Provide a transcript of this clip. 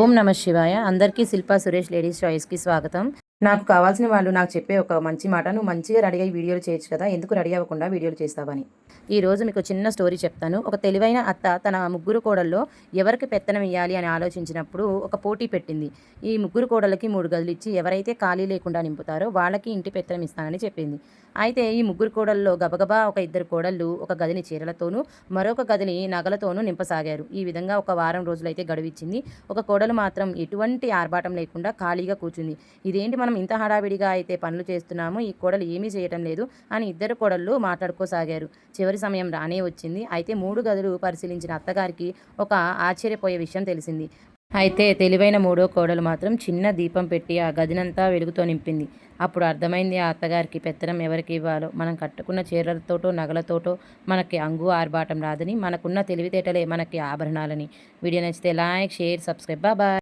ఓం నమ శివాయ. అందరికీ శిల్పా సురేష్ లేడీస్ చాయిస్కి స్వాగతం. నాకు కావాల్సిన వాళ్ళు నాకు చెప్పే ఒక మంచి మాట, నువ్వు మంచిగా రెడీ అయ్యి వీడియోలు చేయొచ్చు కదా, ఎందుకు రెడీ అవ్వకుండా వీడియోలు చేస్తావని. ఈరోజు మీకు చిన్న స్టోరీ చెప్తాను. ఒక తెలివైన అత్త తన ముగ్గురు కోడల్లో ఎవరికి పెత్తనం ఇవ్వాలి అని ఆలోచించినప్పుడు ఒక పోటీ పెట్టింది. ఈ ముగ్గురు కోడలకి 3 గదులు ఇచ్చి ఎవరైతే ఖాళీ లేకుండా నింపుతారో వాళ్ళకి ఇంటి పెత్తనం ఇస్తానని చెప్పింది. అయితే ఈ ముగ్గురు కోడల్లో గబగబా ఒక 2 కోడళ్ళు ఒక గదిని చీరలతోనూ మరొక గదిని నగలతోనూ నింపసాగారు. ఈ విధంగా ఒక వారం రోజులైతే గడువిచ్చింది. ఒక కోడలు మాత్రం ఎటువంటి ఆర్భాటం లేకుండా ఖాళీగా కూర్చుంది. ఇదేంటి మనం ఇంత హడావిడిగా అయితే పనులు చేస్తున్నాము, ఈ కోడలు ఏమీ చేయటం లేదు అని 2 కోడళ్ళు మాట్లాడుకోసాగారు. చివరి సమయం రానే వచ్చింది. అయితే 3 గదులు పరిశీలించిన అత్తగారికి ఒక ఆశ్చర్యపోయే విషయం తెలిసింది. అయితే తెలివైన 3వ కోడలు మాత్రం చిన్న దీపం పెట్టి ఆ గదినంతా వెలుగుతో నింపింది. అప్పుడు అర్థమైంది ఆ అత్తగారికి పెత్తనం ఎవరికి ఇవ్వాలో. మనం కట్టుకున్న చీరలతోటో నగలతోటో మనకి అంగు ఆర్భాటం రాదని, మనకున్న తెలివితేటలే మనకి ఆభరణాలని. వీడియో నచ్చితే లైక్, షేర్, సబ్స్క్రైబ్. బాయ్.